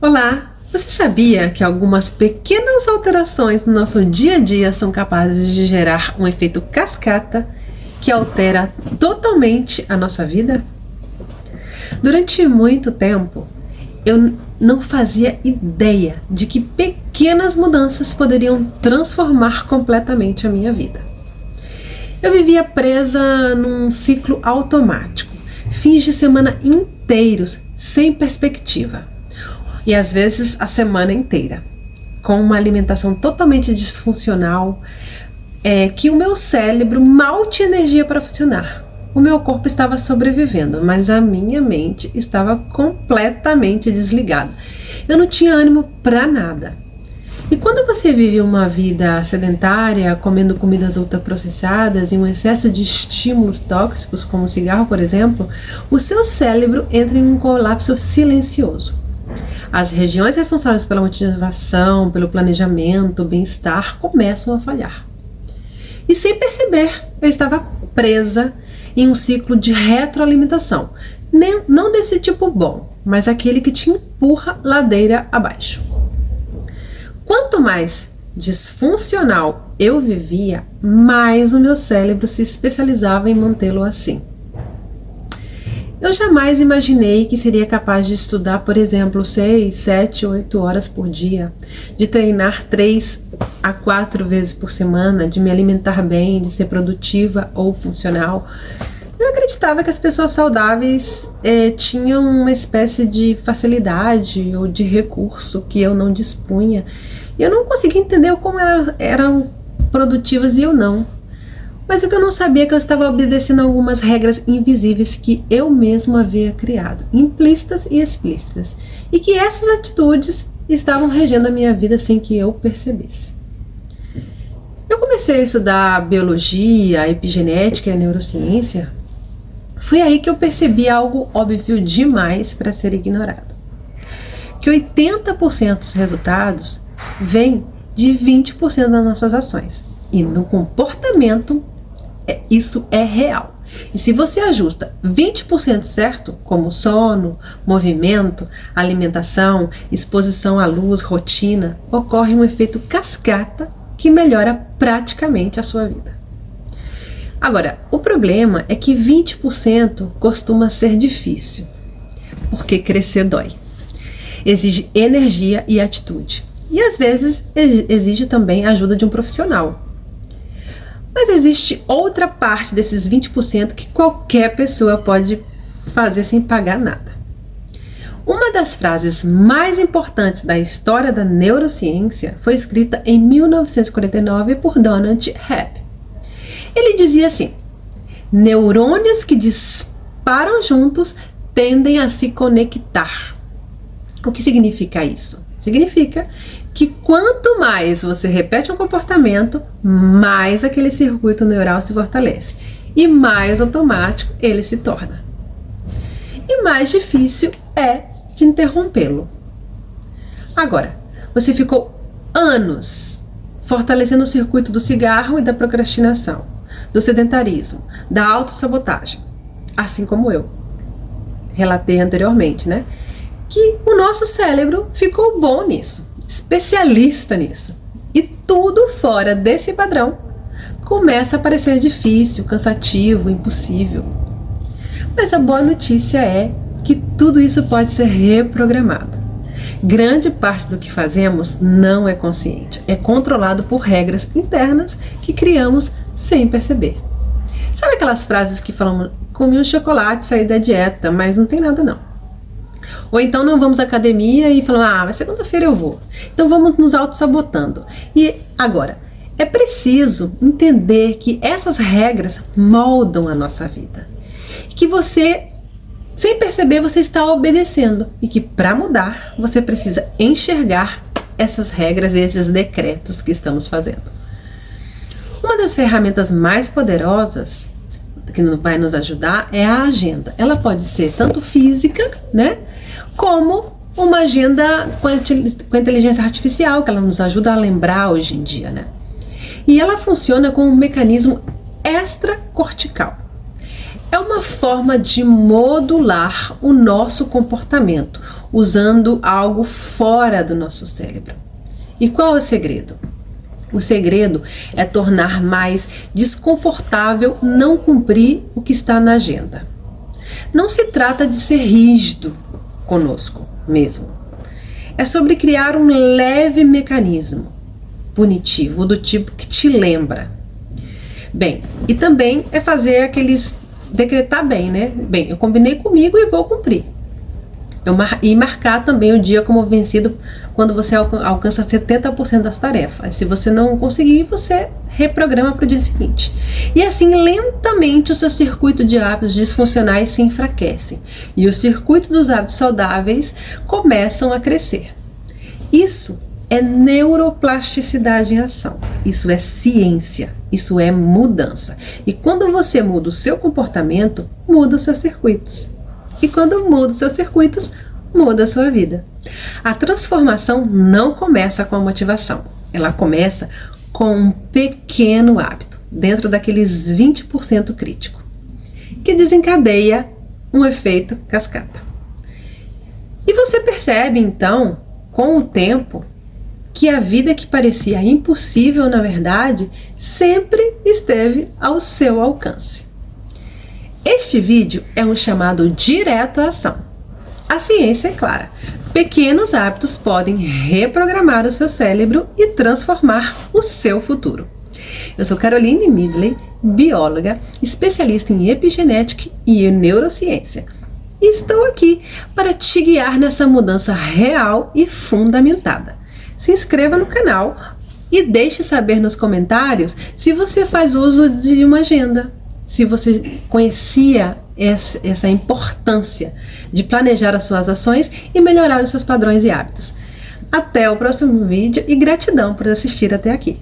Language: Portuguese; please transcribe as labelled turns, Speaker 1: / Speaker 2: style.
Speaker 1: Olá! Você sabia que algumas pequenas alterações no nosso dia a dia são capazes de gerar um efeito cascata que altera totalmente a nossa vida? Durante muito tempo, eu não fazia ideia de que pequenas mudanças poderiam transformar completamente a minha vida. Eu vivia presa num ciclo automático, fins de semana inteiros sem perspectiva. E às vezes a semana inteira, com uma alimentação totalmente disfuncional, que o meu cérebro mal tinha energia para funcionar. O meu corpo estava sobrevivendo, mas a minha mente estava completamente desligada. Eu não tinha ânimo para nada. E quando você vive uma vida sedentária, comendo comidas ultraprocessadas e um excesso de estímulos tóxicos, como o cigarro, por exemplo, o seu cérebro entra em um colapso silencioso. As regiões responsáveis pela motivação, pelo planejamento, bem-estar, começam a falhar. E sem perceber, eu estava presa em um ciclo de retroalimentação. Não desse tipo bom, mas aquele que te empurra ladeira abaixo. Quanto mais disfuncional eu vivia, mais o meu cérebro se especializava em mantê-lo assim. Eu jamais imaginei que seria capaz de estudar, por exemplo, 6, 7, 8 horas por dia, de treinar 3 a 4 vezes por semana, de me alimentar bem, de ser produtiva ou funcional. Eu acreditava que as pessoas saudáveis tinham uma espécie de facilidade ou de recurso que eu não dispunha. E eu não conseguia entender como eram produtivas e eu não. Mas o que eu não sabia é que eu estava obedecendo algumas regras invisíveis que eu mesma havia criado, implícitas e explícitas, e que essas atitudes estavam regendo a minha vida sem que eu percebesse. Eu comecei a estudar biologia, epigenética e neurociência. Foi aí que eu percebi algo óbvio demais para ser ignorado. Que 80% dos resultados vêm de 20% das nossas ações. E no comportamento, isso é real. E se você ajusta 20% certo, como sono, movimento, alimentação, exposição à luz, rotina, ocorre um efeito cascata que melhora praticamente a sua vida. Agora, o problema é que 20% costuma ser difícil, porque crescer dói. Exige energia e atitude. E às vezes exige também a ajuda de um profissional. Mas existe outra parte desses 20% que qualquer pessoa pode fazer sem pagar nada. Uma das frases mais importantes da história da neurociência foi escrita em 1949 por Donald Hebb. Ele dizia assim: neurônios que disparam juntos tendem a se conectar. O que significa isso? Significa que quanto mais você repete um comportamento, mais aquele circuito neural se fortalece e mais automático ele se torna. E mais difícil é de interrompê-lo. Agora, você ficou anos fortalecendo o circuito do cigarro e da procrastinação, do sedentarismo, da autossabotagem, assim como eu relatei anteriormente, né? Que o nosso cérebro ficou bom nisso, especialista nisso. E tudo fora desse padrão começa a parecer difícil, cansativo, impossível. Mas a boa notícia é que tudo isso pode ser reprogramado. Grande parte do que fazemos não é consciente, é controlado por regras internas que criamos sem perceber. Sabe aquelas frases que falam: comi um chocolate, saí da dieta, mas não tem nada não. Ou então não vamos à academia e falamos: mas segunda-feira eu vou. Então vamos nos auto-sabotando. E agora, é preciso entender que essas regras moldam a nossa vida. Que você, sem perceber, você está obedecendo. E que para mudar, você precisa enxergar essas regras e esses decretos que estamos fazendo. Uma das ferramentas mais poderosas que vai nos ajudar é a agenda. Ela pode ser tanto física, né, como uma agenda com a inteligência artificial, que ela nos ajuda a lembrar hoje em dia, né? E ela funciona com um mecanismo extracortical. É uma forma de modular o nosso comportamento, usando algo fora do nosso cérebro. E qual é o segredo? O segredo é tornar mais desconfortável não cumprir o que está na agenda. Não se trata de ser rígido conosco mesmo. É sobre criar um leve mecanismo punitivo do tipo que te lembra. Bem, e também é fazer aqueles decretar bem, né? Bem, eu combinei comigo e vou cumprir. E marcar também o dia como vencido quando você alcança 70% das tarefas. Se você não conseguir, você reprograma para o dia seguinte. E assim, lentamente, o seu circuito de hábitos disfuncionais se enfraquece. E o circuito dos hábitos saudáveis começam a crescer. Isso é neuroplasticidade em ação. Isso é ciência. Isso é mudança. E quando você muda o seu comportamento, muda os seus circuitos. E quando muda os seus circuitos, muda a sua vida. A transformação não começa com a motivação. Ela começa com um pequeno hábito, dentro daqueles 20% crítico, que desencadeia um efeito cascata. E você percebe, então, com o tempo, que a vida que parecia impossível, na verdade, sempre esteve ao seu alcance. Este vídeo é um chamado direto à ação. A ciência é clara. Pequenos hábitos podem reprogramar o seu cérebro e transformar o seu futuro. Eu sou Caroline Midley, bióloga, especialista em epigenética e neurociência. E estou aqui para te guiar nessa mudança real e fundamentada. Se inscreva no canal e deixe saber nos comentários se você faz uso de uma agenda. Se você conhecia essa importância de planejar as suas ações e melhorar os seus padrões e hábitos. Até o próximo vídeo e gratidão por assistir até aqui.